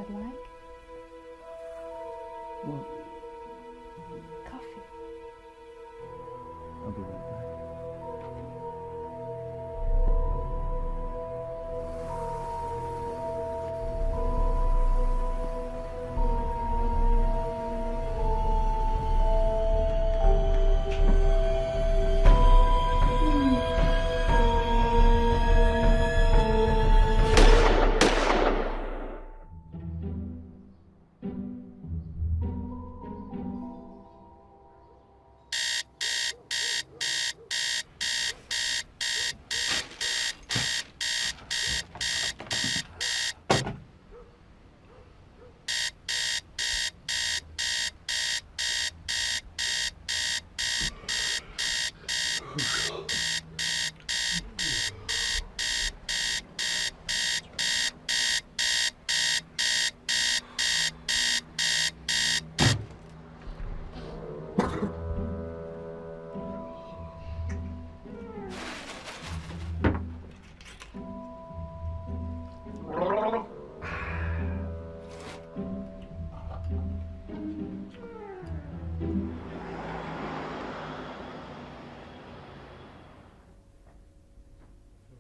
I'd like? What? Coffee. I'll be right back.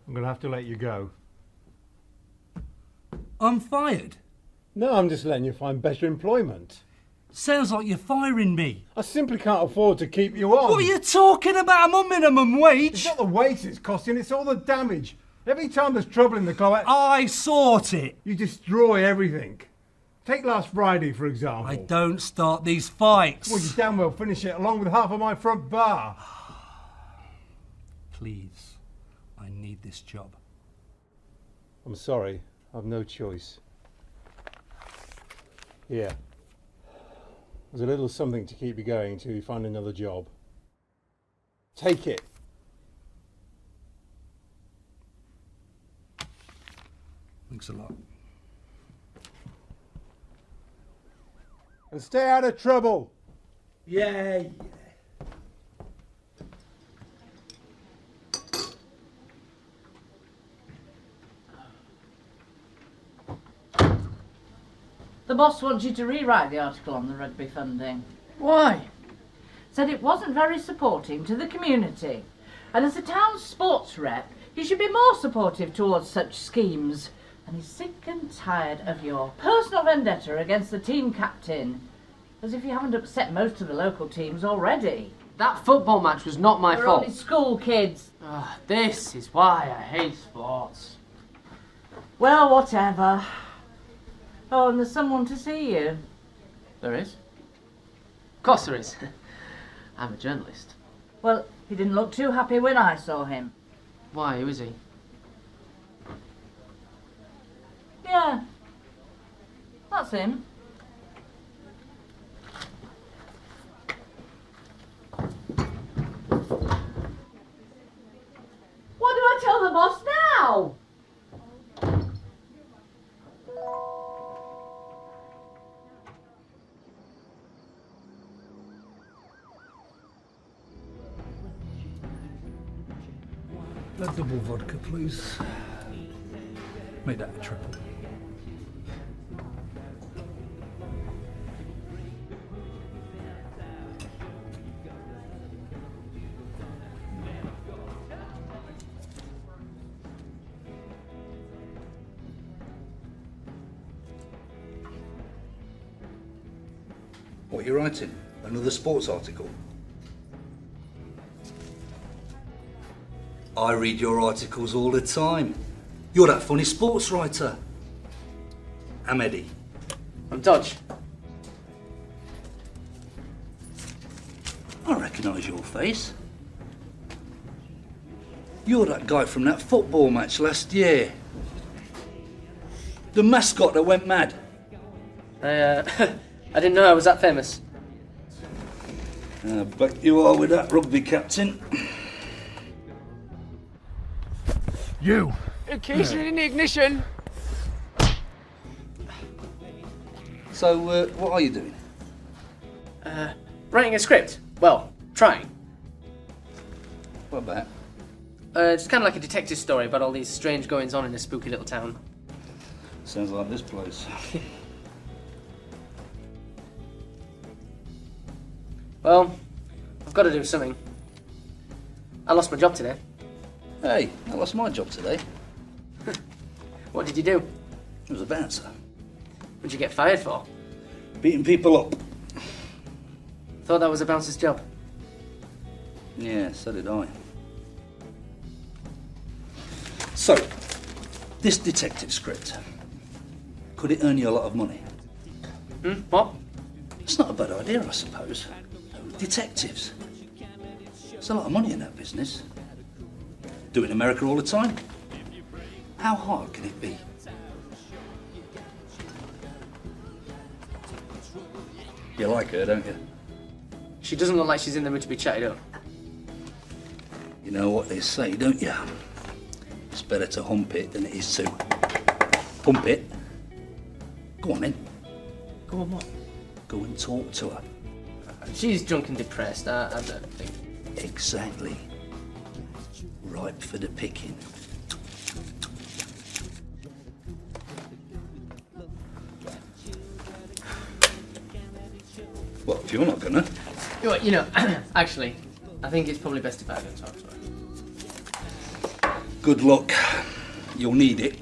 I'm going to have to let you go. I'm fired. No, I'm just letting you find better employment. Sounds like you're firing me. I simply can't afford to keep you on. What are you talking about? I'm on minimum wage. It's not the wage it's costing, it's all the damage. Every time there's trouble in the club, I sort it. you destroy everything. Take last Friday, for example. I don't start these fights. Well, you damn well finish it along with half of my front bar. Please, I need this job. I'm sorry, I've no choice. Here. There's a little something to keep you going until you find another job. Take it. Thanks a lot. And stay out of trouble. Yeah. The boss wants you to rewrite the article on the rugby funding. Why? Said it wasn't very supporting to the community. And as a town sports rep, he should be more supportive towards such schemes. And he's sick and tired of your personal vendetta against the team captain. As if you haven't upset most of the local teams already. That football match was not my We're fault. only school kids. This is why I hate sports. Well, whatever. Oh, and there's someone to see you. There is? Of course there is. I'm a journalist. Well, he didn't look too happy when I saw him. Why, who is he? Yeah, that's him. What do I tell the boss now? A double vodka, please. Make that a triple. What are you writing? Another sports article? I read your articles all the time. You're that funny sports writer. I'm Eddie. I'm Dodge. I recognise your face. You're that guy from that football match last year. The mascot that went mad. I didn't know I was that famous. I bet you are with that rugby captain. You! Keys in the ignition. So, what are you doing? Writing a script. Well, trying. What about? It's kind of like a detective story about all these strange goings-on in this spooky little town. Sounds like this place. Well, I've got to do something. I lost my job today. Hey, I lost my job today. What did you do? I was a bouncer. What'd you get fired for? Beating people up. Thought that was a bouncer's job. Yeah, so did I. So, this detective script, could it earn you a lot of money? What? It's not a bad idea, I suppose. Detectives. There's a lot of money in that business. Do it in America all the time. How hard can it be? You like her, don't you? She doesn't look like she's in the mood to be chatted up. You know what they say, don't you? It's better to hump it than it is to pump it. Go on then. Go on, what? Go and talk to her. She's drunk and depressed, I don't think. Exactly. Ripe for the picking. Well, if you're not gonna. You know, actually, I think it's probably best if I go talk to her. Good luck. You'll need it.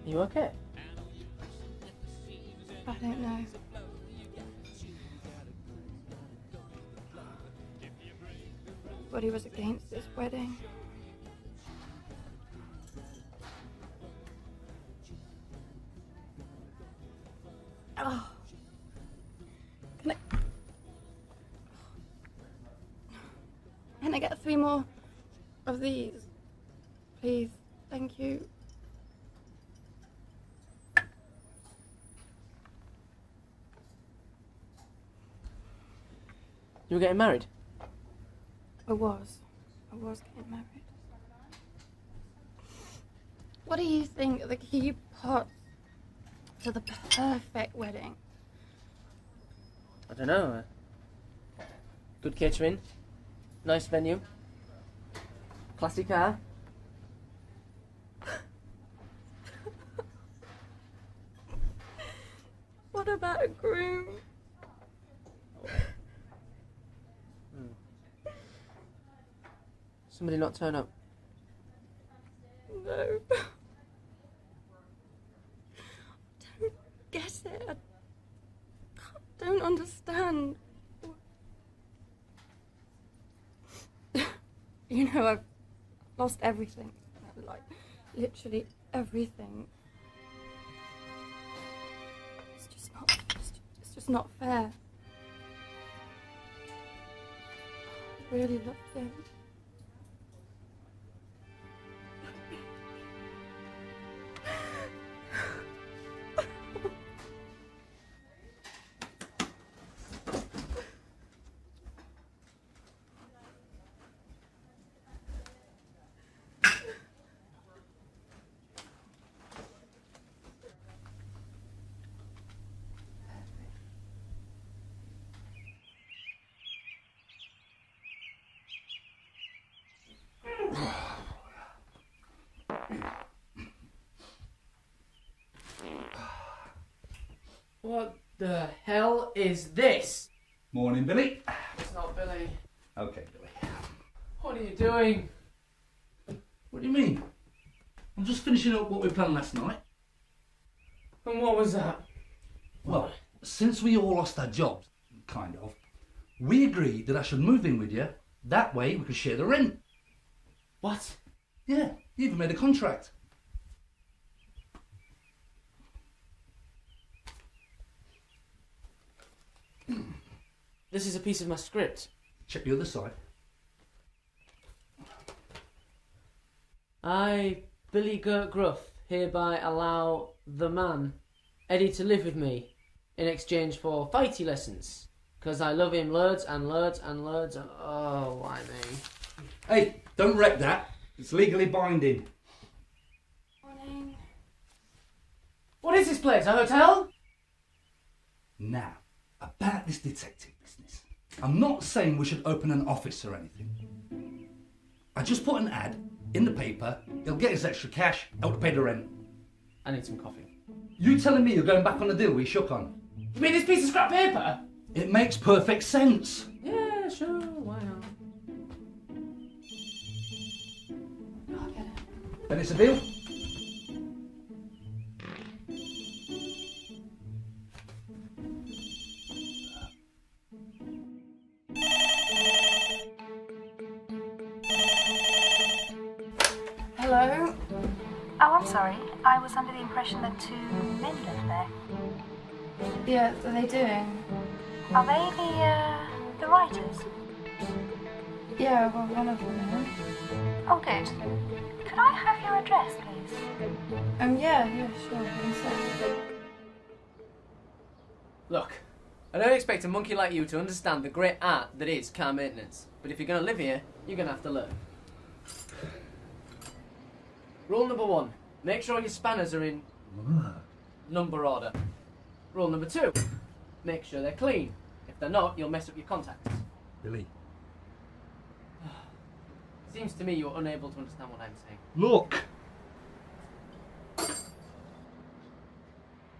You okay? I don't know. But he was against this wedding. Oh. Can I get 3 more of these? Please. Thank you. You were getting married? I was getting married. What do you think are the key parts to the perfect wedding? I don't know. Good catering, nice venue, classy car. What about a groom? Somebody not turn up. No. Don't get it. I don't understand. You know, I've lost everything. Like, literally everything. It's just not fair. I really loved him. What the hell is this? Morning, Billy. It's not Billy. Okay, Billy. What are you doing? What do you mean? I'm just finishing up what we planned last night. And what was that? Well, since we all lost our jobs, kind of, we agreed that I should move in with you. That way we could share the rent. What? Yeah, you even made a contract. This is a piece of my script. Check the other side. I, Billy Gert Gruff, hereby allow the man, Eddie, to live with me in exchange for fighty lessons. Because I love him loads and loads and loads and... Oh, why me? Hey, don't wreck that. It's legally binding. Morning. What is this place? A hotel? Now, About this detective business. I'm not saying we should open an office or anything. I just put an ad in the paper. It'll get us extra cash, help to pay the rent. I need some coffee. You telling me you're going back on the deal we shook on? You mean this piece of scrap paper? It makes perfect sense. Yeah, sure, why not? I'll get it. Then it's a deal? Hello? Oh, I'm sorry. I was under the impression that 2 men lived there. Yeah, what are they doing? Are they the writers? Yeah, well, one of them is. Oh, good. Could I have your address, please? Yeah, sure. One sec. Look, I don't expect a monkey like you to understand the great art that is car maintenance. But if you're going to live here, you're going to have to learn. Rule number 1, make sure your spanners are in number order. Rule number 2, make sure they're clean. If they're not, you'll mess up your contacts. Billy. Seems to me you're unable to understand what I'm saying. Look!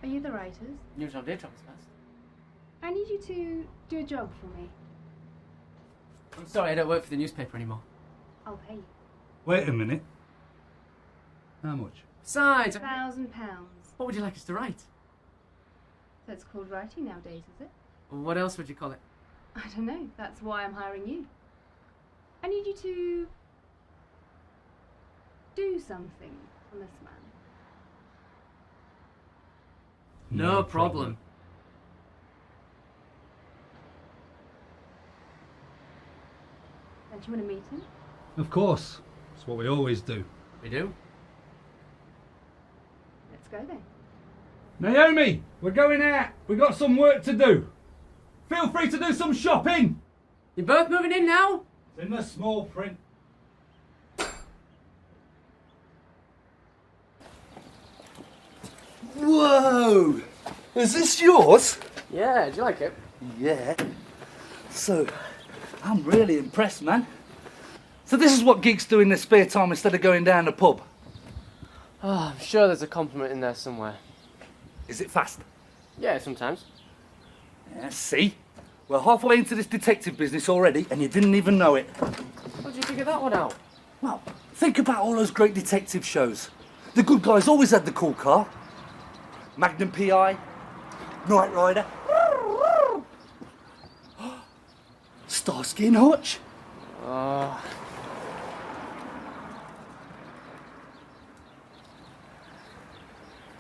Are you the writers? News on day travels fast. I need you to do a job for me. I'm sorry, I don't work for the newspaper anymore. I'll pay you. Wait a minute. How much? Besides, £1,000. what would you like us to write? That's called writing nowadays, is it? What else would you call it? I don't know. That's why I'm hiring you. I need you to do something on this man. No problem. Don't you want to meet him? Of course. It's what we always do. We do? Let's go then. Naomi, we're going out. We've got some work to do. Feel free to do some shopping. You're both moving in now? It's in the small print. Whoa! Is this yours? Yeah, do you like it? Yeah. So, I'm really impressed, man. So this is what geeks do in their spare time instead of going down the pub? Oh, I'm sure there's a compliment in there somewhere. Is it fast? Yeah, sometimes. Yeah, see? We're halfway into this detective business already and you didn't even know it. How did you figure that one out? Well, think about all those great detective shows. The good guys always had the cool car. Magnum PI, Knight Rider, Starsky and Hutch.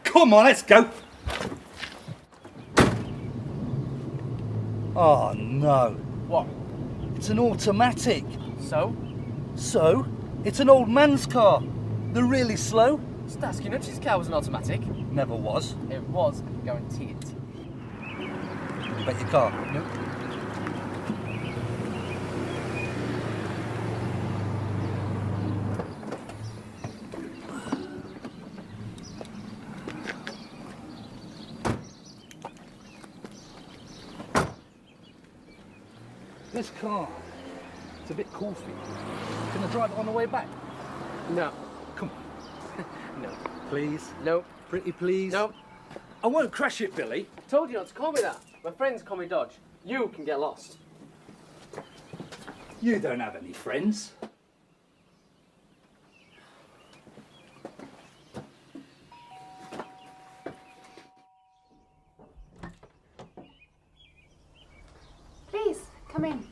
Come on, let's go. Oh no. What? It's an automatic. So? So, it's an old man's car. They're really slow. Starsky and Hutch's car was an automatic. Never was. It was, I can guarantee it. Bet your car. Nope. This car, it's a bit cool for you. Can I drive it on the way back? No. Come on. No. Please? Nope. Pretty please? Nope. I won't crash it, Billy. Told you not to call me that. My friends call me Dodge. You can get lost. You don't have any friends. Please, come in.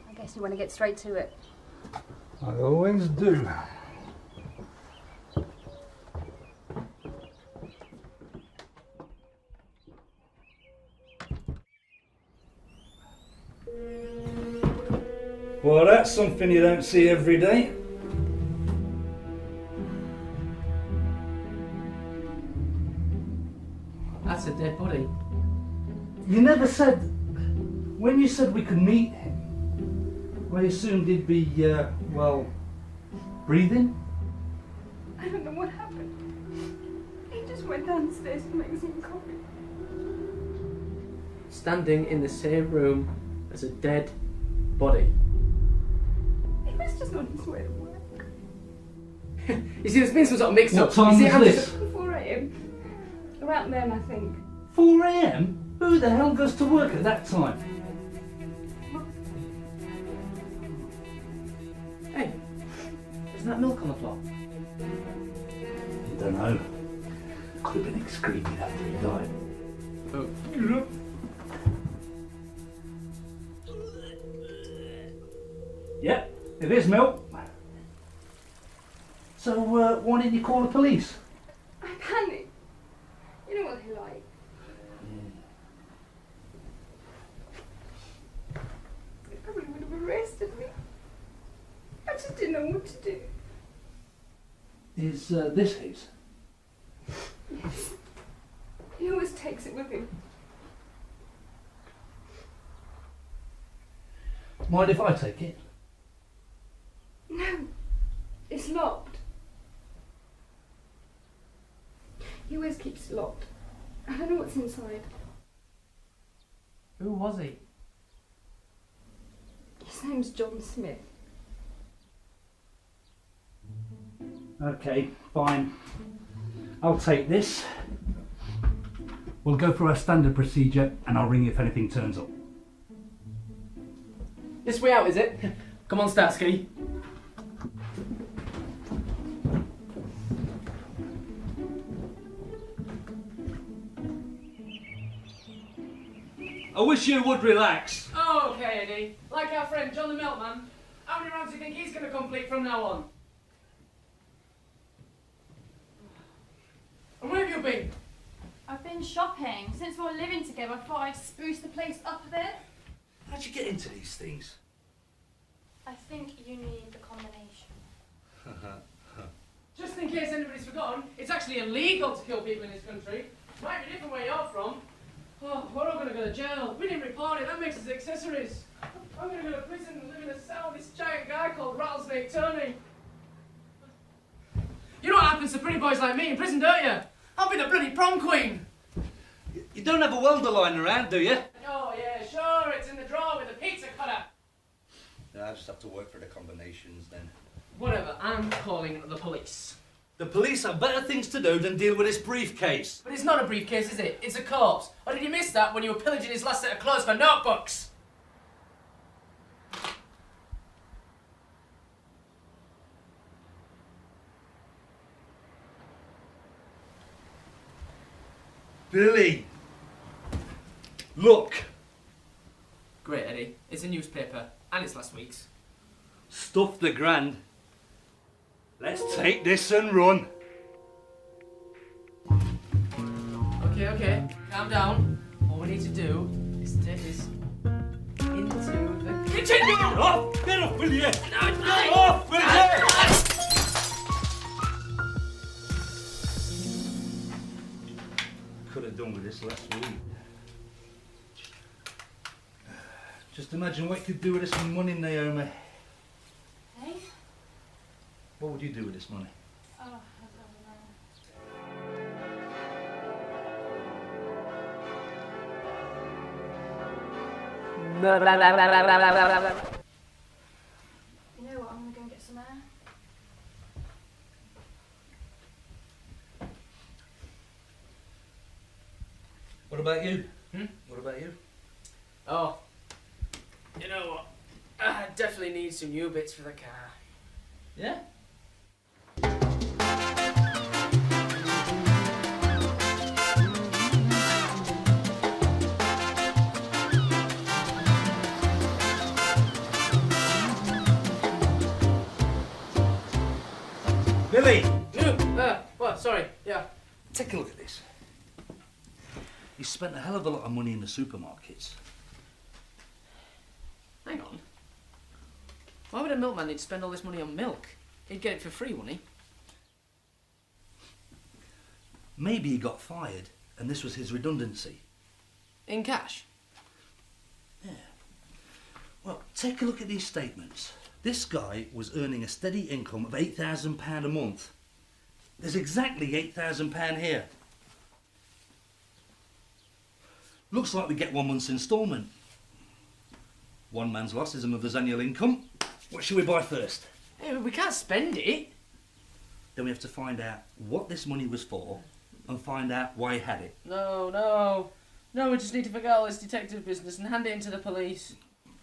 I guess you want to get straight to it. I always do. Well, that's something you don't see every day. That's a dead body. You never said, when you said we could meet him, I assumed he'd be, well, breathing? I don't know what happened. He just went downstairs to make some coffee. standing in the same room as a dead body. It was just on his way to work. You see, there's been some sort of mix-up. What time You see, was this? 4 a.m. Around then, I think. 4 a.m? Who the hell goes to work at that time? Hey, isn't that milk on the floor? I don't know. Could have been excreted after he died. Oh. Yep, it is milk. So, why didn't you call the police? I panicked. You know what they're like. They probably would have arrested me. I just didn't know what to do. Is this his? Yes. He always takes it with him. Mind if I take it? No. It's locked. He always keeps it locked. I don't know what's inside. Who was he? His name's John Smith. Okay, fine. I'll take this. We'll go through our standard procedure and I'll ring you if anything turns up. This way out, is it? Come on, Starsky. I wish you would relax. Oh, okay, Eddie. Like our friend John the Milkman. How many rounds do you think he's going to complete from now on? And where have you been? I've been shopping. Since we're living together, I thought I'd spruce the place up a bit. How'd you get into these things? I think you need the combination. Just in case anybody's forgotten, it's actually illegal to kill people in this country. Might be different where you're from. Oh, we're all going to go to jail. We didn't report it, that makes us accessories. I'm going to go to prison and live in a cell with this giant guy called Rattlesnake Tony. You know what happens to pretty boys like me in prison, don't you? I'll be the bloody prom queen. You don't have a welder lying around, do you? Oh, yeah, sure, it's in the drawer with the pizza cutter. No, I just have to work for the combinations then. Whatever, I'm calling the police. The police have better things to do than deal with this briefcase. But it's not a briefcase, is it? It's a corpse. Or did you miss that when you were pillaging his last set of clothes for notebooks? Billy! Look! Great, Eddie. It's a newspaper, and it's last week's. Stuff the grand. Let's take this and run. Okay, calm down. All we need to do is take this into the kitchen. Get off! Get off, will you? Get off, will you? Could have done with this last week. Just imagine what you could do with this money, Naomi. Hey? What would you do with this money? Oh, I don't know. You know what? I'm gonna go and get some air. What about you? What about you? Oh, you know what? I definitely need some new bits for the car. Yeah? Billy! What? Sorry, yeah. Take a look at this. You spent a hell of a lot of money in the supermarkets. Hang on. Why would a milkman need to spend all this money on milk? He'd get it for free, wouldn't he? Maybe he got fired and this was his redundancy. In cash? Yeah. Well, take a look at these statements. This guy was earning a steady income of £8,000 a month. There's exactly £8,000 here. Looks like we get 1 month's instalment. One man's loss is another's annual income. What should we buy first? Hey, we can't spend it. Then we have to find out what this money was for and find out why he had it. No, we just need to forget all this detective business and hand it in to the police.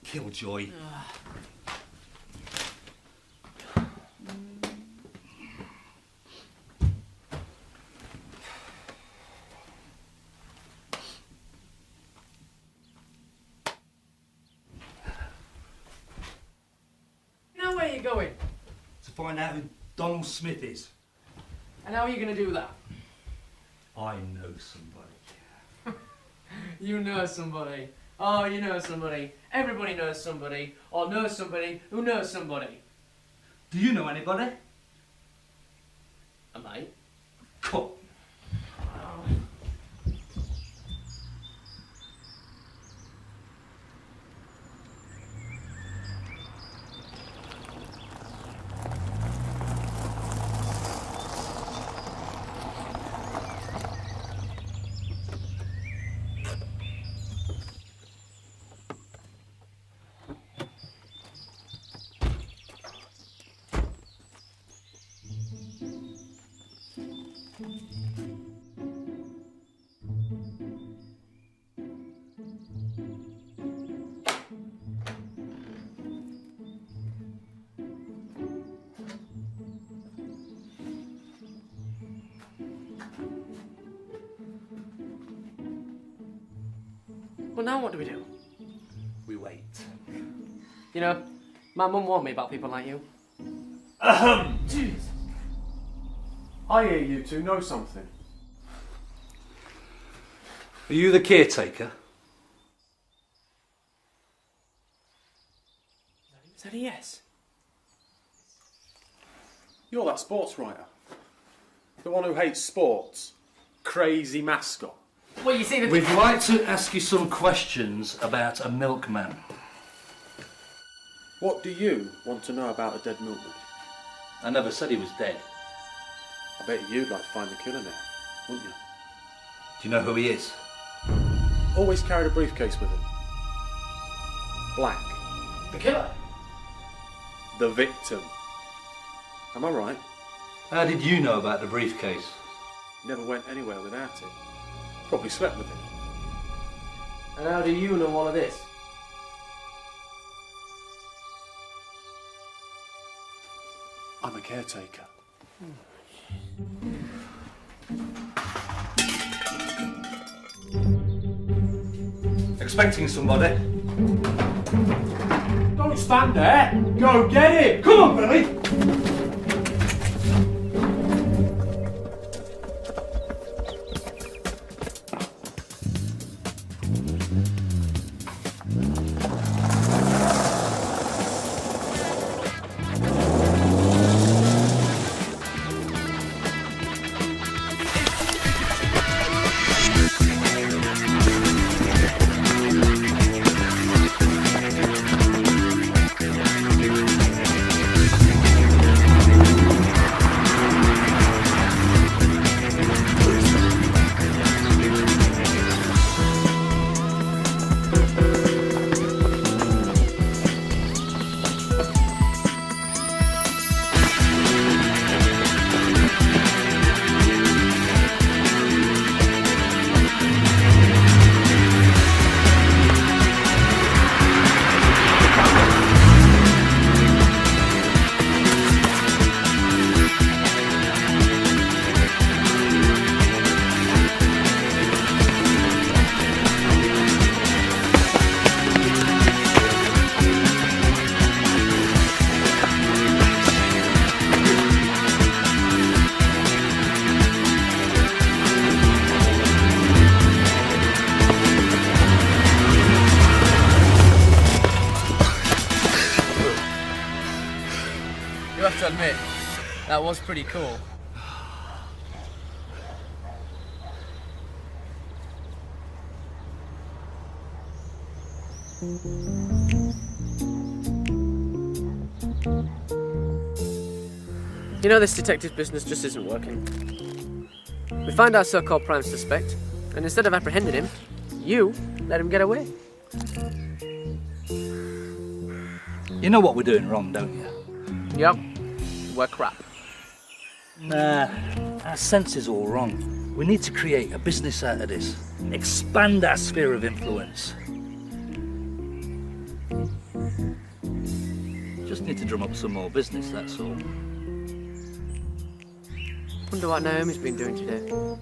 Killjoy. You know where you're going? To find out who Donald Smith is. And how are you going to do that? I know somebody. You know somebody. Oh, you know somebody. Everybody knows somebody. Or knows somebody who knows somebody. Do you know anybody? Am I? Cut. Well, now what do we do? We wait. You know, my mum warned me about people like you. Jesus. I hear you two know something. Are you the caretaker? Is that a yes? You're that sports writer. The one who hates sports. Crazy mascot. Well, you see, We'd like to ask you some questions about a milkman. What do you want to know about a dead milkman? I never said he was dead. I bet you'd like to find the killer now, wouldn't you? Do you know who he is? Always carried a briefcase with him. Black. the killer. The victim. Am I right? How did you know about the briefcase? Never went anywhere without it. Probably slept with it. And how do you know all of this? I'm a caretaker. Expecting somebody? Don't stand there! Go get him! Come on, Billy! You have to admit, that was pretty cool. You know, this detective business just isn't working. We find our so-called prime suspect, and instead of apprehending him, You let him get away. You know what we're doing wrong, don't you? Yep. We're crap. Nah, our sense is all wrong. We need to create a business out of this. Expand our sphere of influence. Just need to drum up some more business, that's all. Wonder what Naomi's been doing today.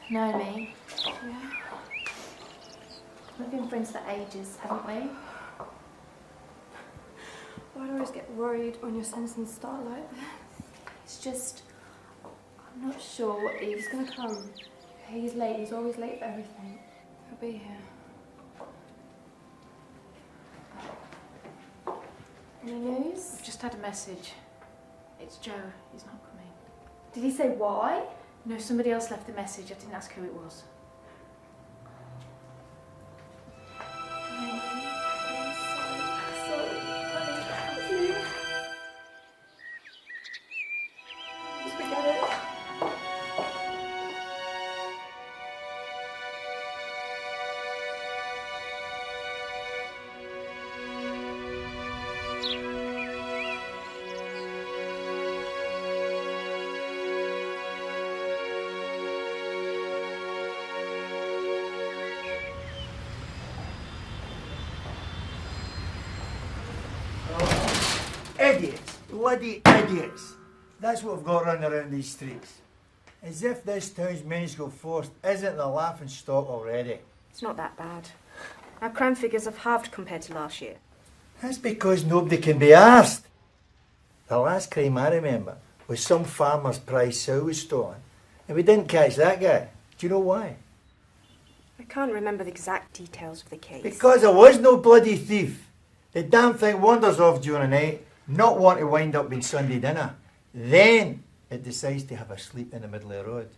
Naomi. Yeah. We've been friends for ages, haven't we? Why do I always get worried when your sentences start like this? It's just, I'm not sure what Eve's gonna come. He's late, he's always late for everything. He'll be here. Any news? I've just had a message. It's Joe. He's not coming. Did he say why? No, somebody else left the message. I didn't ask who it was. Idiots, bloody idiots. That's what we've got running around these streets. As if this town's municipal force isn't the laughing stock already. It's not that bad. Our crime figures have halved compared to last year. That's because nobody can be arsed. The last crime I remember was some farmer's prize sow was stolen. And we didn't catch that guy. Do you know why? I can't remember the exact details of the case. Because there was no bloody thief. The damn thing wanders off during the night, not want to wind up being Sunday dinner. Then it decides to have a sleep in the middle of the road.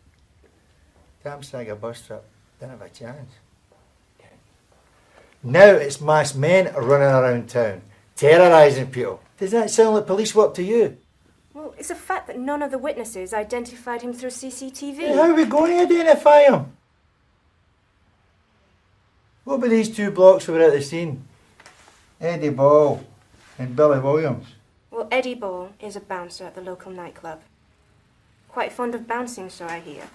Damn Saga bus trip, didn't have a chance. Now it's masked men running around town, terrorising people. Does that sound like police work to you? Well, it's a fact that none of the witnesses identified him through CCTV. How are we going to identify him? What about these two blocks who were at the scene? Eddie Ball and Billy Williams. Well, Eddie Ball is a bouncer at the local nightclub. Quite fond of bouncing, so I hear.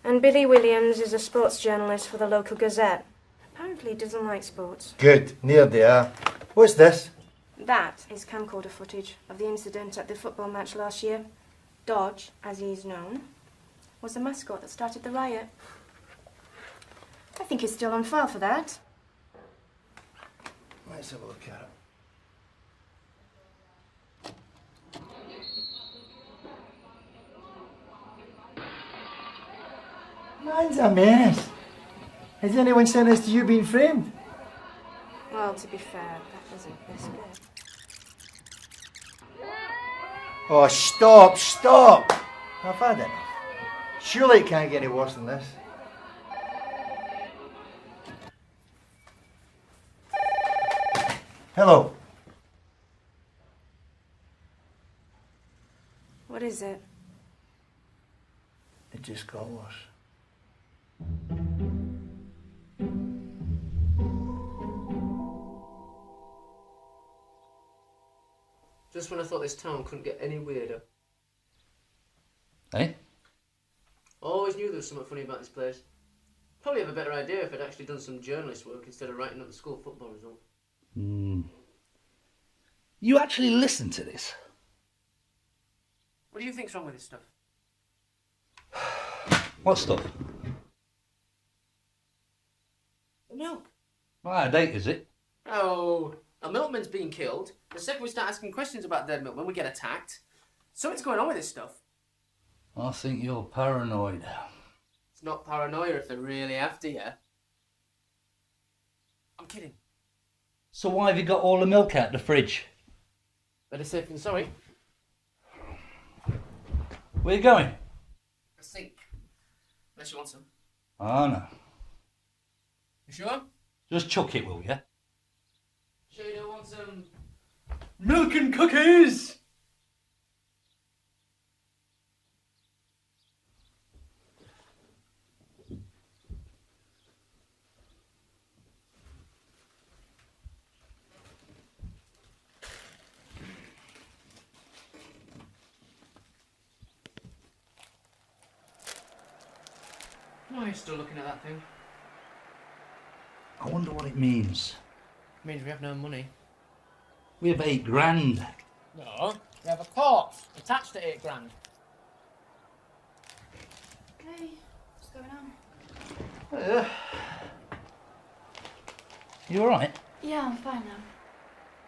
And Billy Williams is a sports journalist for the local Gazette. Apparently doesn't like sports. Good, near they are. What's this? That is camcorder footage of the incident at the football match last year. Dodge, as he is known, was the mascot that started the riot. I think he's still on file for that. Let's have a look at it. Man's a menace. Has anyone sent us to you being framed? Well, to be fair, that wasn't this bit. Oh, stop, stop! I've had enough. Surely it can't get any worse than this. Hello. What is it? It just got worse. Just when I thought this town couldn't get any weirder. Eh? I always knew there was something funny about this place. Probably have a better idea if I'd actually done some journalist work instead of writing up the school football result. You actually listen to this? What do you think's wrong with this stuff? What stuff? The milk. Well, out of date, is it? Oh, a milkman's being killed. The second we start asking questions about dead milkmen, we get attacked. Something's going on with this stuff. I think you're paranoid. It's not paranoia if they're really after you. I'm kidding. So why have you got all the milk out the fridge? Better safe than sorry. Where you going? A sink. Unless you want some. Oh, no. You sure? Just chuck it, will you? Sure you don't want some Milk and cookies! Why are you still looking at that thing? I wonder what it means. It means we have no money. We have 8 grand. No, we have a corpse attached to 8 grand. Hey, what's going on? You alright? Yeah, I'm fine now.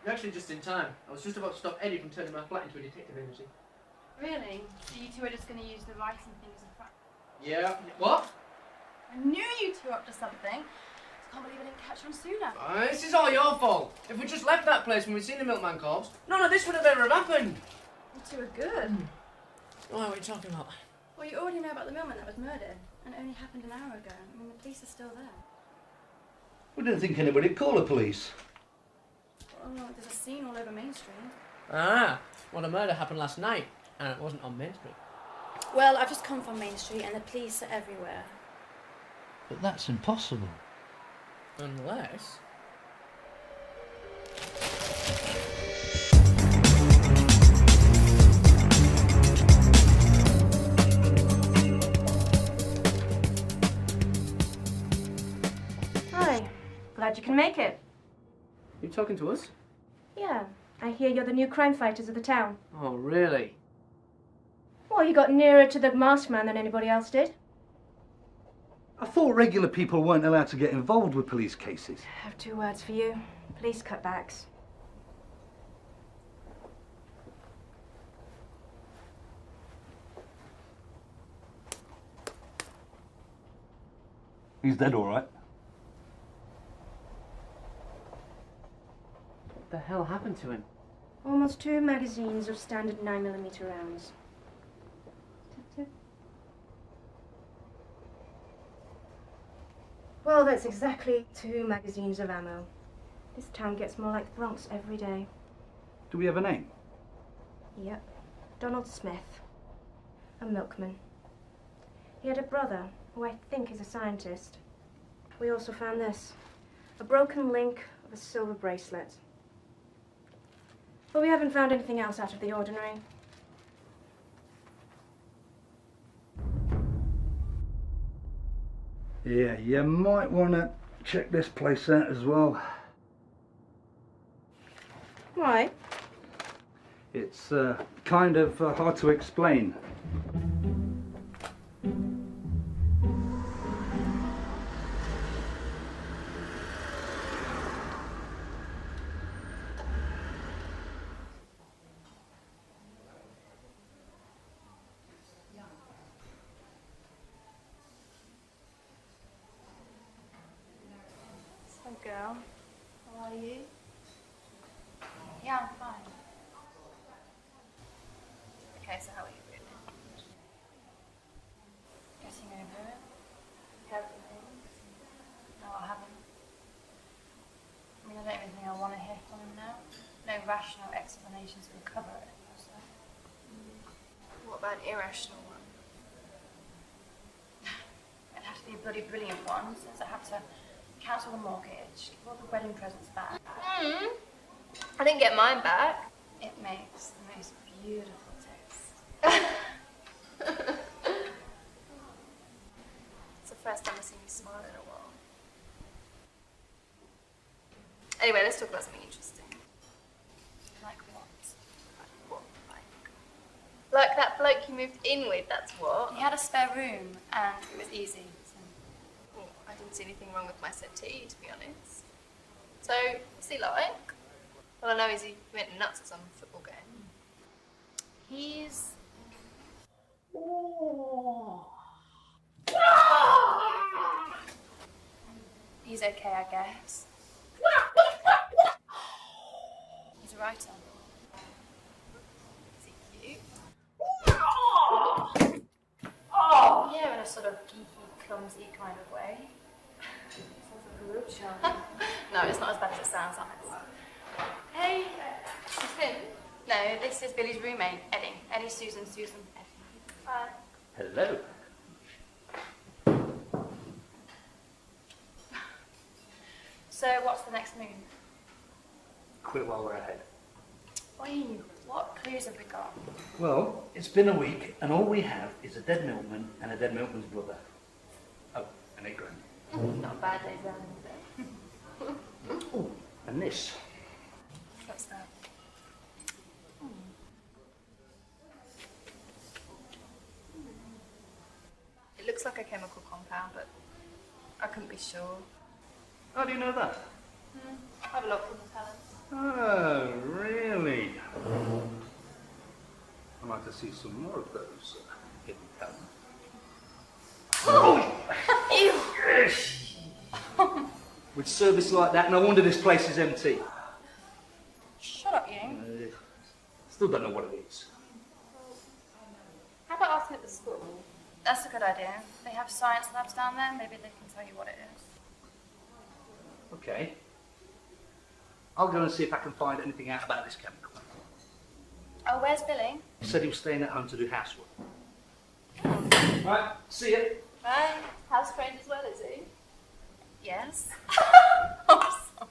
You're actually just in time. I was just about to stop Eddie from turning my flat into a detective agency. Really? So you two are just going to use the writing thing as a fact? Yeah. What? I knew you two were up to something. I can't believe I didn't catch on sooner. This is all your fault. If we just left that place when we'd seen the milkman corpse, none of this would have ever happened. You two are good. What are you talking about? Well, you already know about the millman that was murdered, and it only happened an hour ago. I mean, the police are still there. We didn't think anybody'd call the police. Oh, there's a scene all over Main Street. Ah, well, the murder happened last night, and it wasn't on Main Street. Well, I've just come from Main Street, and the police are everywhere. But that's impossible. Unless... Hi. Glad you can make it. You talking to us? Yeah. I hear you're the new crime fighters of the town. Oh, really? Well, you got nearer to the masked man than anybody else did. I thought regular people weren't allowed to get involved with police cases. I have 2 words for you. Police cutbacks. He's dead, all right. What the hell happened to him? Almost 2 magazines of standard 9mm rounds. Well, that's exactly 2 magazines of ammo. This town gets more like the Bronx every day. Do we have a name? Yep. Donald Smith. A milkman. He had a brother, who I think is a scientist. We also found this. A broken link of a silver bracelet. But we haven't found anything else out of the ordinary. Yeah, you might want to check this place out as well. Why? It's kind of hard to explain. So, girl, how are you? Yeah, I'm fine. Okay, so how are you really? Getting over it? Everything? No, I haven't. I mean, I don't even think I want to hear from him now. No rational explanations will cover it. So. What about an irrational one? It'd have to be a bloody brilliant one, since I have to cancel the mortgage, give all the wedding presents back. I didn't get mine back. It makes the most beautiful taste. It's the first time I've seen you smile in a while. Anyway, let's talk about something interesting. Like what? Like what? Like that bloke you moved in with, that's what. He had a spare room and it was easy. So. Well, I didn't see anything wrong with my settee, to be honest. So, what's he like? Well, I know he went nuts at some football game. He's... He's okay, I guess. He's a writer. Is he cute? Yeah, in a sort of geeky clumsy kind of way. Sounds like a real child. No, it's not as bad as it sounds, honest. Hey, this is Finn. No, this is Billy's roommate, Eddie. Eddie, Susan, Eddie. Hi. Hello. So, what's the next move? Quit while we're ahead. Oi, what clues have we got? Well, it's been a week, and all we have is a dead milkman and a dead milkman's brother. Oh, and $8 grand. Not a bad day's round, is it? Oh, and this. What's that? It looks like a chemical compound, but I couldn't be sure. How do you know that? Have a look from the talent. Oh, really? I'd like to see some more of those hidden talents. Ew! With service like that, no wonder this place is empty. Shut up, you. Still don't know what it is. How about asking at the school? That's a good idea. They have science labs down there. Maybe they can tell you what it is. Okay. I'll go and see if I can find anything out about this chemical. Oh, where's Billy? He said he was staying at home to do housework. Right, see ya. Bye. House trained as well, is he? Yes. Oh, sorry.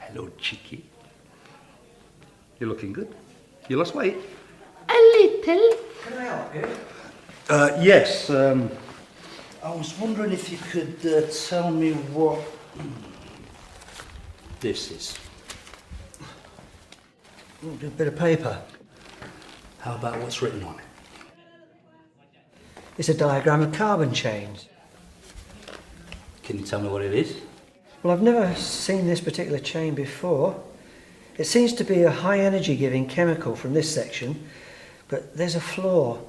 Hello, cheeky. You're looking good. You lost weight? A little. Can I help you? Yes. I was wondering if you could tell me what this is. A bit of paper. How about what's written on it? It's a diagram of carbon chains. Can you tell me what it is? Well, I've never seen this particular chain before. It seems to be a high energy giving chemical from this section, but there's a flaw.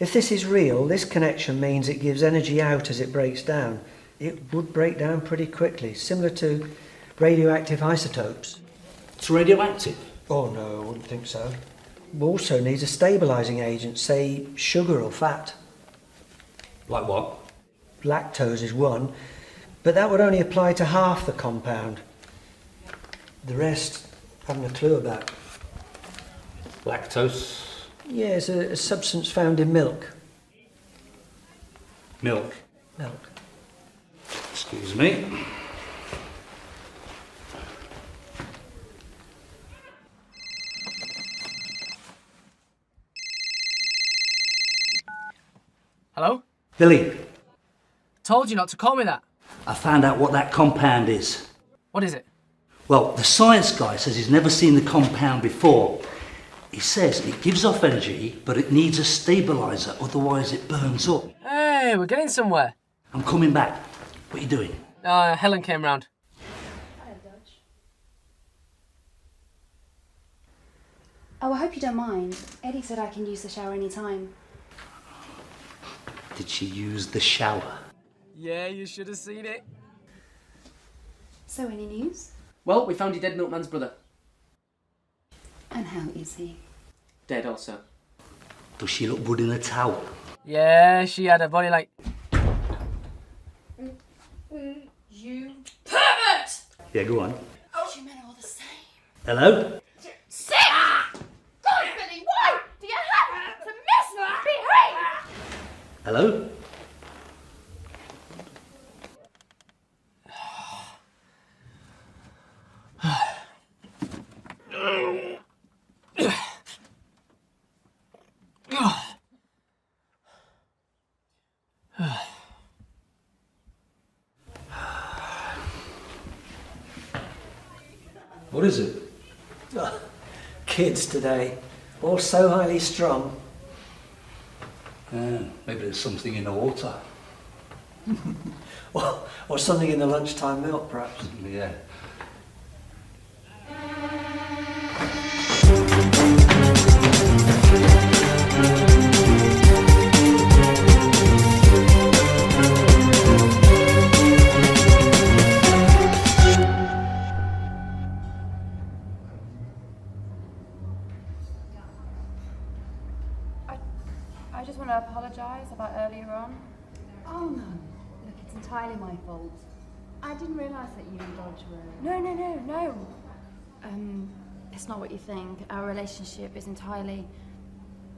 If this is real, this connection means it gives energy out as it breaks down. It would break down pretty quickly, similar to radioactive isotopes. It's radioactive? Oh no, I wouldn't think so. Also needs a stabilising agent, say sugar or fat. Like what? Lactose is one, but that would only apply to half the compound. The rest, I haven't a clue about. Lactose? Yeah, it's a substance found in milk. Milk? Milk. Excuse me. Hello? Billy, Told you not to call me that. I found out what that compound is. What is it? Well, the science guy says he's never seen the compound before. He says it gives off energy, but it needs a stabiliser, otherwise it burns up. Hey, we're getting somewhere. I'm coming back. What are you doing? Helen came round. Oh, I hope you don't mind. Eddie said I can use the shower any time. Did she use the shower? Yeah, you should have seen it. So, any news? Well, we found your dead milkman's brother. And how is he? Dead also. Does she look good in a towel? Yeah, she had a body like... You pervert! Yeah, go on. Oh, you men are all the same. Hello? Sit! God, Billy, why do you have to misbehave? Hello? What is it? Kids today, all so highly strung. Yeah, maybe there's something in the water. or something in the lunchtime milk, perhaps. Yeah. I just want to apologise about earlier on. Oh no, look, it's entirely my fault. I didn't realise that you and Dodge were... No. It's not what you think. Our relationship is entirely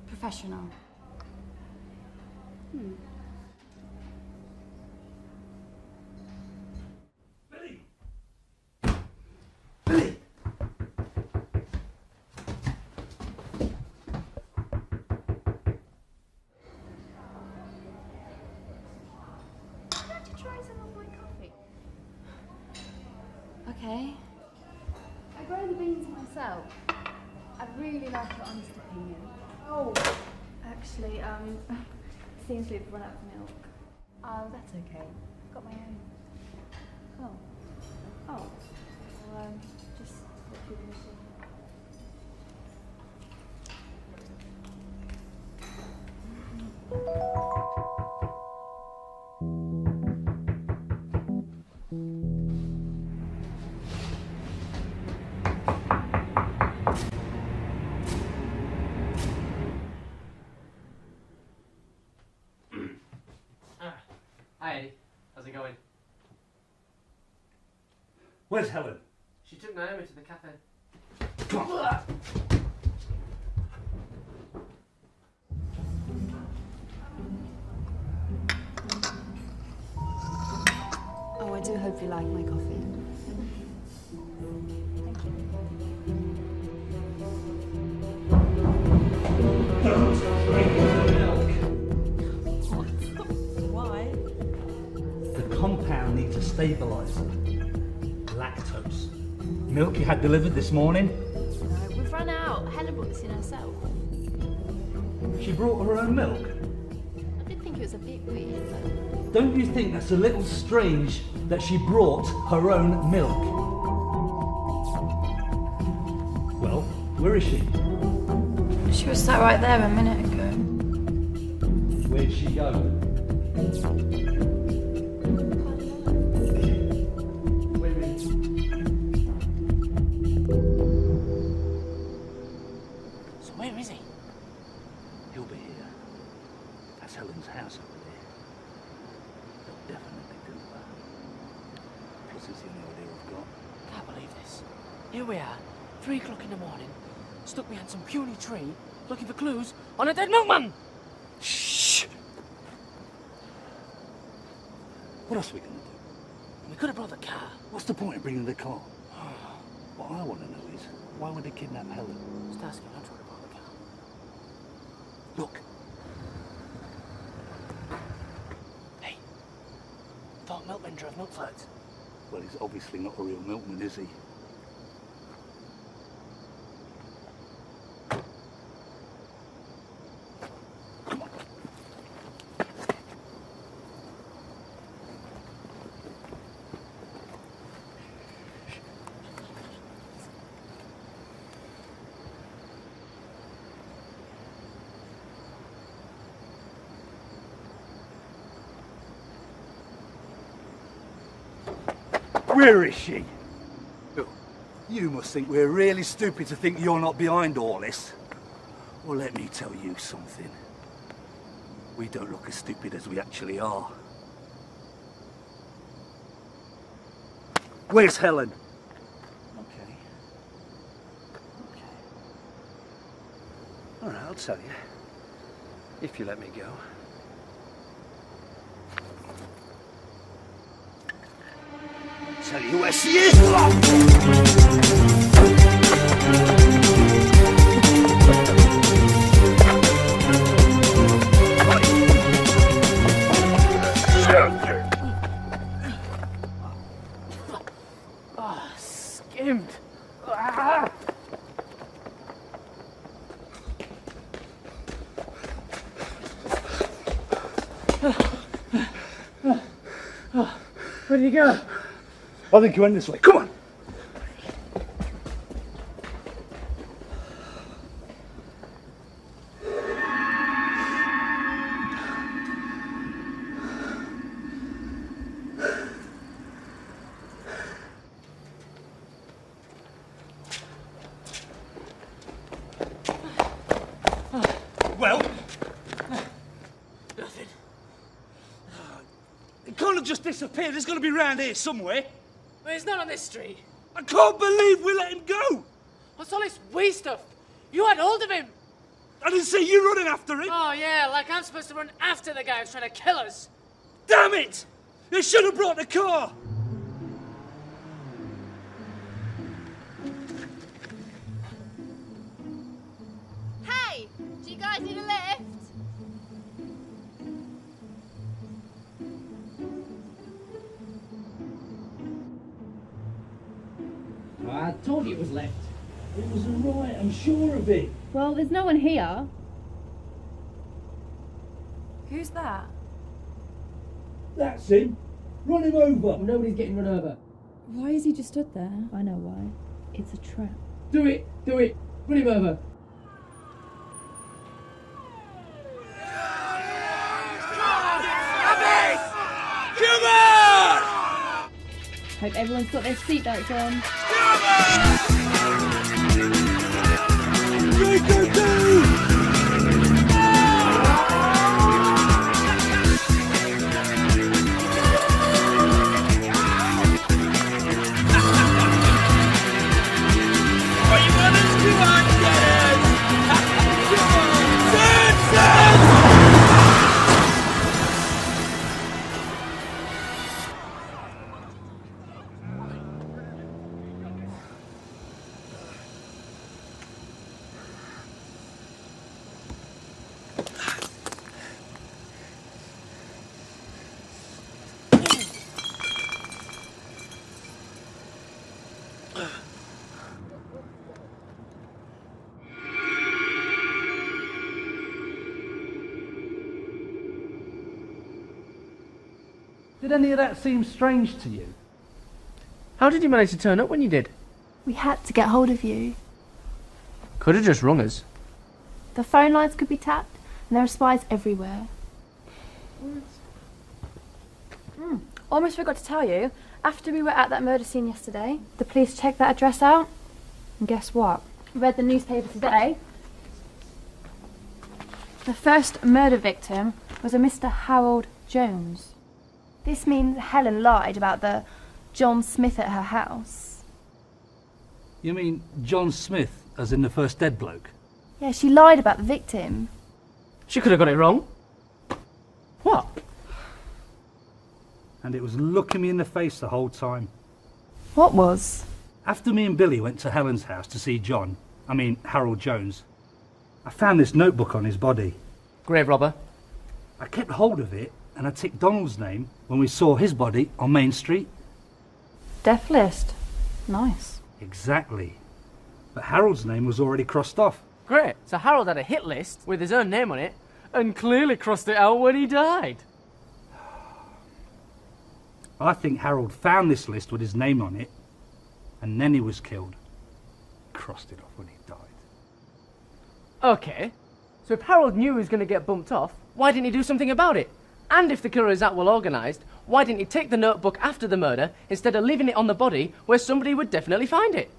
professional. Okay. I grow the beans myself. I'd really like your honest opinion. Oh, actually, seems we've run out of milk. Oh, that's okay. I've got my own. Oh. Well, just what you're going to say. Hi Eddie, how's it going? Where's Helen? She took Naomi to the cafe. Come on. Oh, I do hope you like my coffee. Thank you. Don't drink the milk. Why? The compound needs a stabiliser. Lactose. Milk you had delivered this morning? No, we've run out. Helen brought this in herself. She brought her own milk? I did think it was a bit weird, but... Don't you think that's a little strange that she brought her own milk? Well, where is she? She was sat right there a minute ago. Where'd she go? Wait a minute. So where is he? He'll be here. That's Helen's house over there. They'll definitely do that. Plus it's the only idea I've got. Can't believe this. Here we are, 3 o'clock in the morning, stuck behind some puny tree, looking for clues on a dead milkman! Shh! What else are we going to do? We could have brought the car. What's the point of bringing the car? What I want to know is, why would they kidnap Helen? Starsky, I'm trying to borrow the car. Look. Hey, thought milkmen drove milk floats. Well, he's obviously not a real milkman, is he? Where is she? Look, you must think we're really stupid to think you're not behind all this. Well, let me tell you something. We don't look as stupid as we actually are. Where's Helen? Okay. All right, I'll tell you. If you let me go. Tell you where she is! Where did he go? I think he went this way. Come on! Well? Nothing. It can't have just disappeared. It's got to be round here somewhere. But it's not on this street. I can't believe we let him go. What's all this wee stuff? You had hold of him. I didn't see you running after him. Oh, yeah, like I'm supposed to run after the guy who's trying to kill us. Damn it! They should have brought the car. Hey, do you guys need a lift? I told you it was left. It was alright, I'm sure of it. Well, there's no one here. Who's that? That's him. Run him over. Nobody's getting run over. Why is he just stood there? I know why. It's a trap. Do it, do it. Run him over. Come on! Hope everyone's got their seatbelts on. Did any of that seem strange to you? How did you manage to turn up when you did? We had to get hold of you. Could have just rung us. The phone lines could be tapped, and there are spies everywhere. Almost forgot to tell you, after we were at that murder scene yesterday, the police checked that address out, and guess what? We read the newspaper today. The first murder victim was a Mr. Harold Jones. This means Helen lied about the John Smith at her house. You mean John Smith, as in the first dead bloke? Yeah, she lied about the victim. She could have got it wrong. What? And it was looking me in the face the whole time. What was? After me and Billy went to Helen's house to see Harold Jones, I found this notebook on his body. Grave robber. I kept hold of it and I ticked Donald's name when we saw his body on Main Street. Death list. Nice. Exactly. But Harold's name was already crossed off. Great. So Harold had a hit list with his own name on it and clearly crossed it out when he died. I think Harold found this list with his name on it and then he was killed. Crossed it off when he died. Okay. So if Harold knew he was going to get bumped off, why didn't he do something about it? And if the killer is that well organised, why didn't he take the notebook after the murder instead of leaving it on the body where somebody would definitely find it?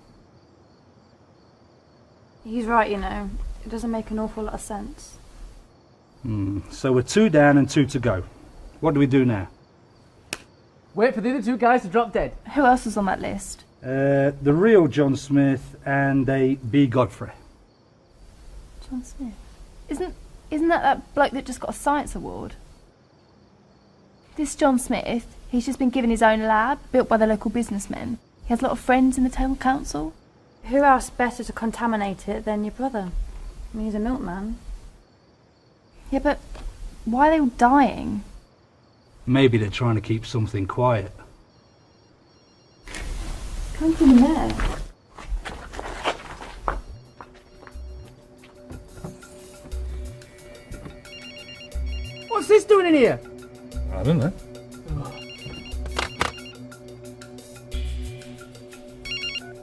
He's right, you know. It doesn't make an awful lot of sense. So we're 2 down and 2 to go. What do we do now? Wait for the other 2 guys to drop dead. Who else was on that list? The real John Smith and a B. Godfrey. John Smith? Isn't that bloke that just got a science award? This John Smith, he's just been given his own lab, built by the local businessmen. He has a lot of friends in the town council. Who else better to contaminate it than your brother? I mean, he's a milkman. Yeah, but why are they all dying? Maybe they're trying to keep something quiet. Come from there. What's this doing in here? I don't know.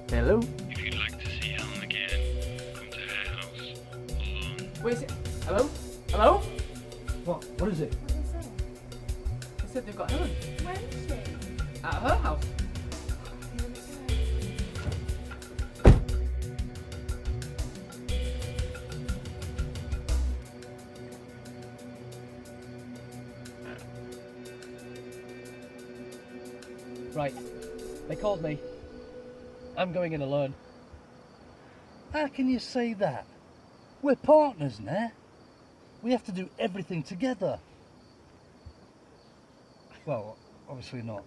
Hello? If you'd like to see Helen again, come to her house alone. Wait, is it? Hello? Hello? What? What is it? They said they've got Helen. Where is she? At her house. Right. They called me. I'm going in alone. How can you say that? We're partners now. We have to do everything together. Well, obviously not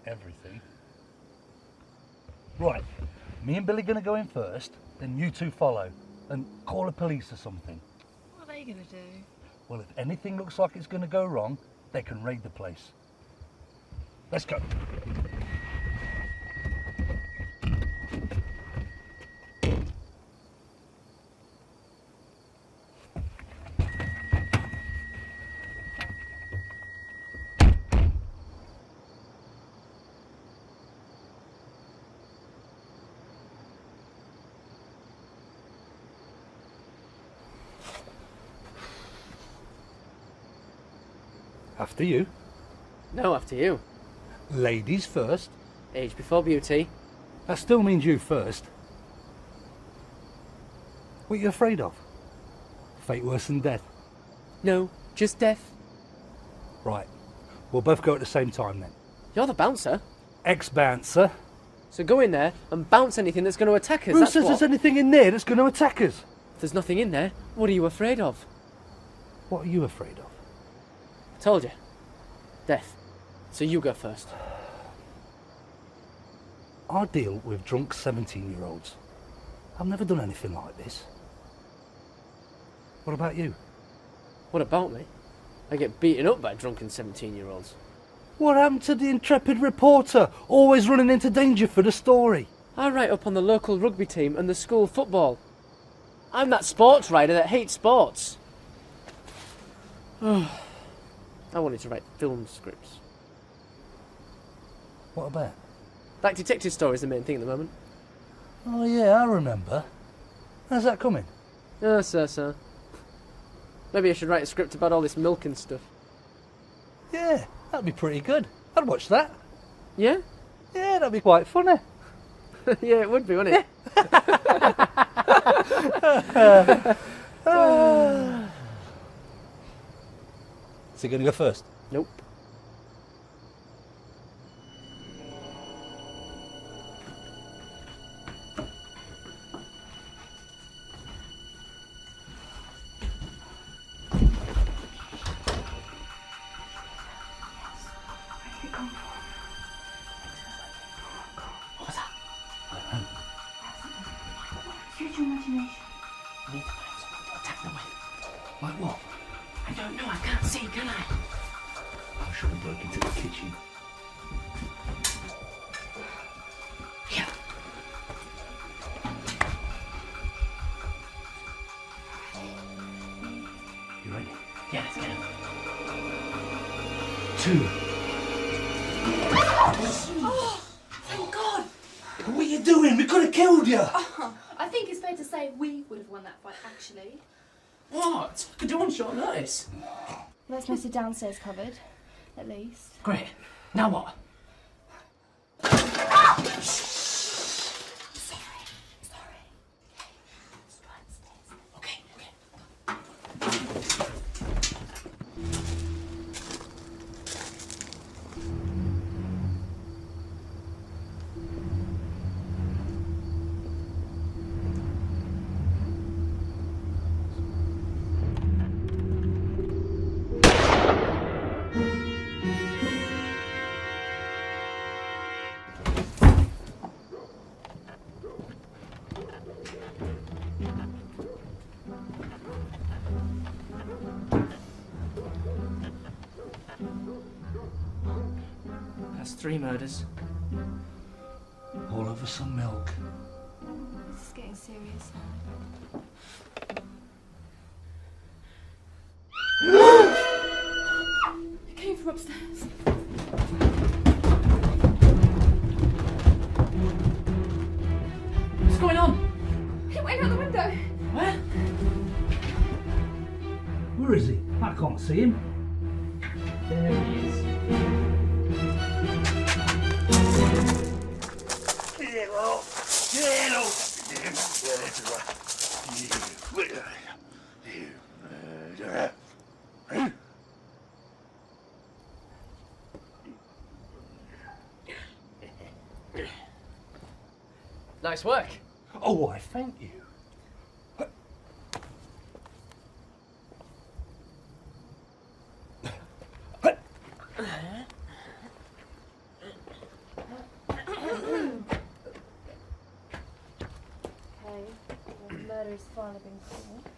everything. Right, me and Billy are going to go in first, then you two follow, and call the police or something. What are they going to do? Well, if anything looks like it's going to go wrong, they can raid the place. Let's go. After you. No, after you. Ladies first. Age before beauty. That still means you first. What are you afraid of? Fate worse than death? No, just death. Right. We'll both go at the same time then. You're the bouncer. Ex-bouncer. So go in there and bounce anything that's going to attack us. Who says there's anything in there that's going to attack us? If there's nothing in there, what are you afraid of? What are you afraid of? Told you. Death. So you go first. I deal with drunk 17-year-olds. I've never done anything like this. What about you? What about me? I get beaten up by drunken 17-year-olds. What happened to the intrepid reporter, always running into danger for the story? I write up on the local rugby team and the school football. I'm that sports writer that hates sports. I wanted to write film scripts. What about? Like detective stories, the main thing at the moment. Oh yeah, I remember. How's that coming? So. Maybe I should write a script about all this milk and stuff. Yeah, that'd be pretty good. I'd watch that. Yeah? Yeah, that'd be quite funny. Yeah, it would be, wouldn't it? Is he going to go first? Nope. Use your imagination. I need to find someone to attack them with. Like what? I don't know, I can't see, can I? I should have broke into the kitchen. Yeah. You ready? Yeah, let's get him. 2. Oh, thank God. What are you doing? We could have killed you. I think it's fair to say we would have won that fight, actually. What? I could do on short notice. Let's miss the downstairs cupboard, at least. Great. Now what? Sorry. Let's go upstairs. Okay. That's 3 murders. All over some milk. This is getting serious now. It came from upstairs. What's going on? He went out the window. Where? Where is he? I can't see him. There he is. Nice work. Oh, why, thank you. Okay, well, the murder has finally been solved.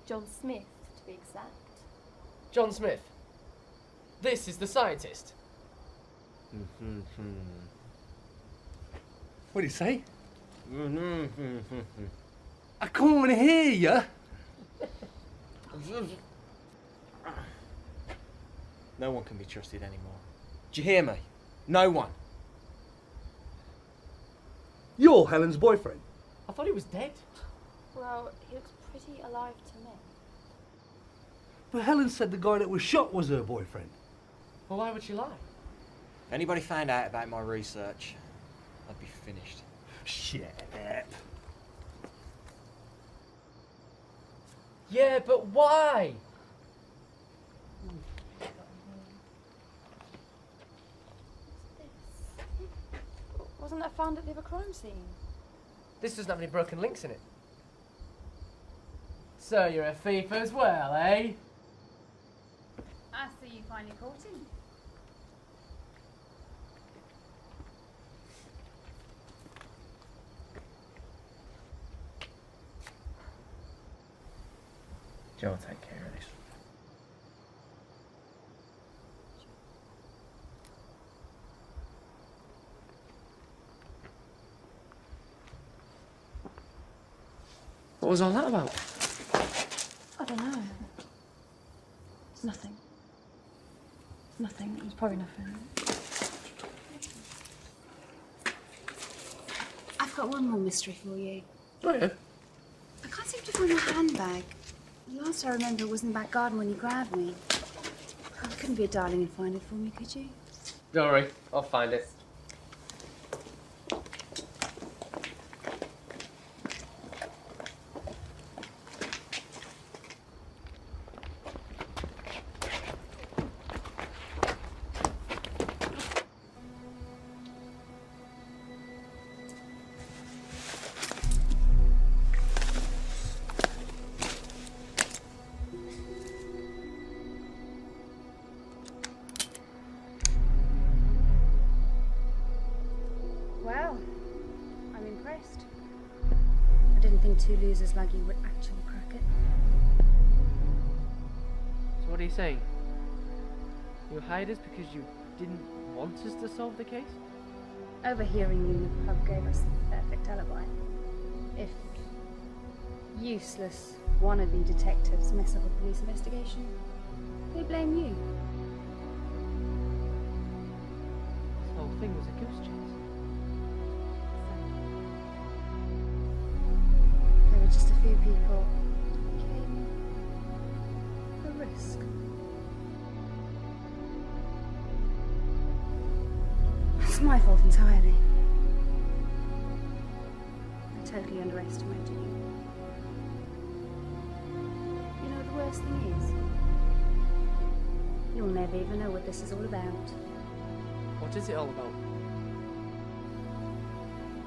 John Smith, to be exact. John Smith. This is the scientist. What do you say? I can't hear you. No one can be trusted anymore. Do you hear me? No one. You're Helen's boyfriend. I thought he was dead. Well, he looks pretty alive to me. But Helen said the guy that was shot was her boyfriend. Well, why would she lie? If anybody found out about my research, I'd be finished. Shut up. Yeah, but why? Wasn't that found at the other crime scene? This doesn't have any broken links in it. So you're a thief as well, eh? I see you finally caught him. Joe will take care of this. What was all that about? I don't know. It's nothing. Nothing. It was probably nothing. I've got one more mystery for you. Oh, yeah? I can't seem to find my handbag. The last I remember was in the back garden when you grabbed me. Oh, couldn't be a darling and find it for me, could you? Don't worry, I'll find it. Well, I'm impressed. I didn't think two losers like you would actually crack it. So what are you saying? You hired us because you didn't want us to solve the case? Overhearing you in the pub gave us the perfect alibi. If useless wannabe detectives mess up a police investigation, they blame you. This whole thing was a goose chase. There were just a few people who came for risk. It's my fault entirely. I totally underestimated you. You know, the worst thing is, you'll never even know what this is all about. What is it all about?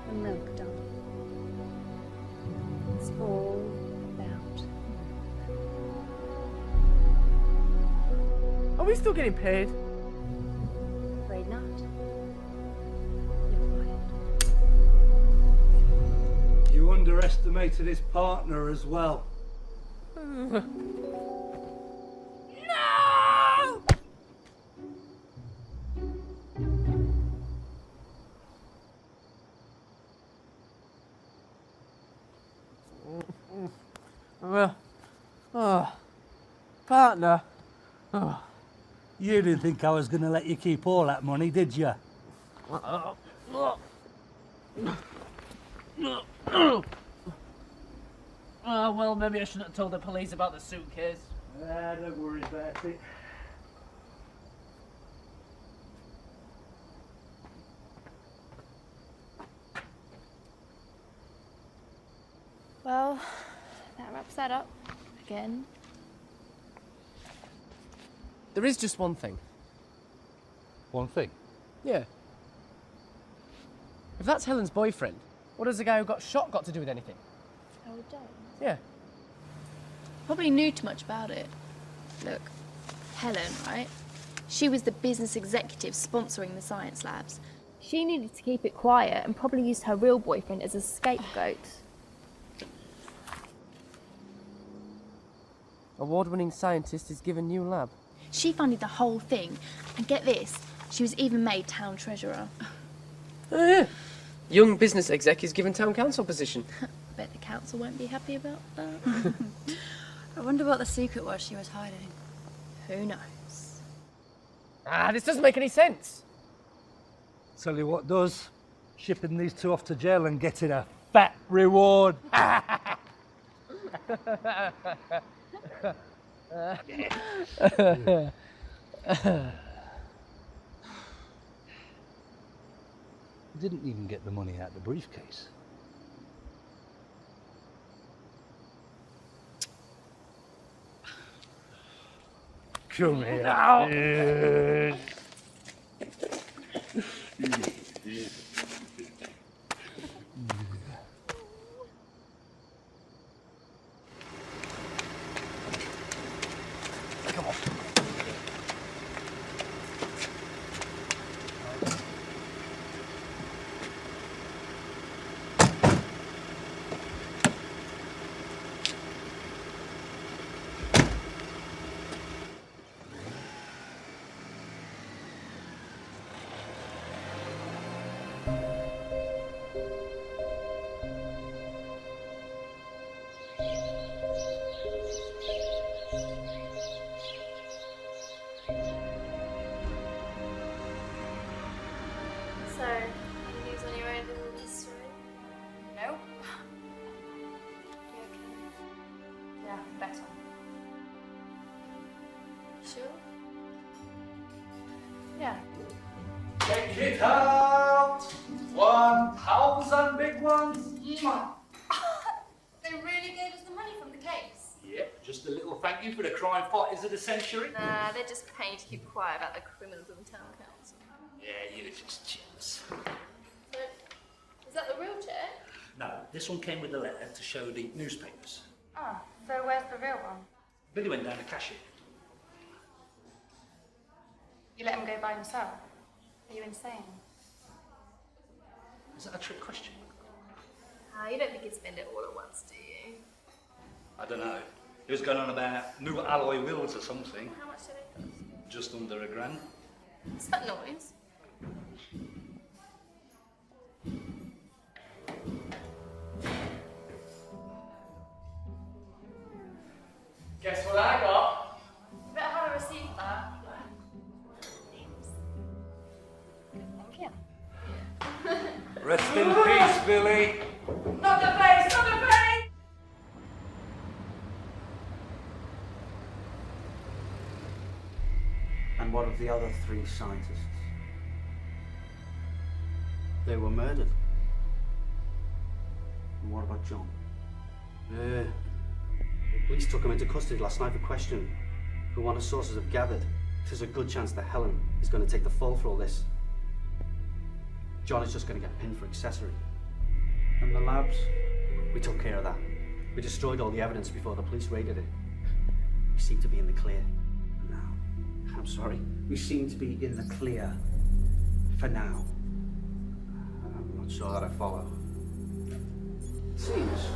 The milk, darling. It's all about. Are we still getting paid? Afraid not. You underestimated his partner as well. No! Partner. Oh. You didn't think I was going to let you keep all that money, did you? Oh, well, maybe I shouldn't have told the police about the suitcase. Don't worry about it. Well, that wraps that up. Again. There is just one thing. One thing? Yeah. If that's Helen's boyfriend, what has the guy who got shot got to do with anything? Howard Jones? Yeah. Probably knew too much about it. Look, Helen, right? She was the business executive sponsoring the science labs. She needed to keep it quiet and probably used her real boyfriend as a scapegoat. Award-winning scientist is given new lab. She funded the whole thing. And get this, she was even made town treasurer. Oh, yeah. Young business exec is given town council position. I bet the council won't be happy about that. I wonder what the secret was she was hiding. Who knows? Ah, this doesn't make any sense. Tell you what does. Shipping these two off to jail and getting a fat reward. Didn't even get the money out of the briefcase. Come here. Come on. So, any news on your own little mystery? Nope. You okay? Yeah, better. Sure? Yeah. Check it out! 1,000 big ones! They really gave us the money from the case? Yep, just a little thank you for the crime fighters of the century. Nah, they're just paying to keep quiet about the criminals of the town council. Yeah, you're just chills. So, is that the real chair? No, this one came with a letter to show the newspapers. Oh, so where's the real one? Billy went down to cash it. You let him go by himself? Are you insane? Is that a trick question? You don't think he'd spend it all at once, do you? I don't know. He was going on about new alloy wheels or something. How much do they cost? Just under £1,000. What's that noise? Guess what I got? You better have a receipt for that. Thank you. Rest in peace, Billy. Not the face! Not the face! And what of the other 3 scientists? They were murdered. And what about John? The police took him into custody last night for questioning. From what our sources have gathered, there's a good chance that Helen is going to take the fall for all this. John is just going to get pinned for accessory. And the labs? We took care of that. We destroyed all the evidence before the police raided it. We seem to be in the clear. Now, I'm sorry, we seem to be in the clear. For now. I'm not sure that I follow. It seems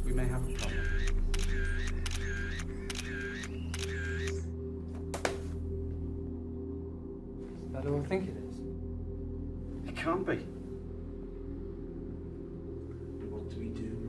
we may have a problem. I don't think it is. It can't be. What do we do?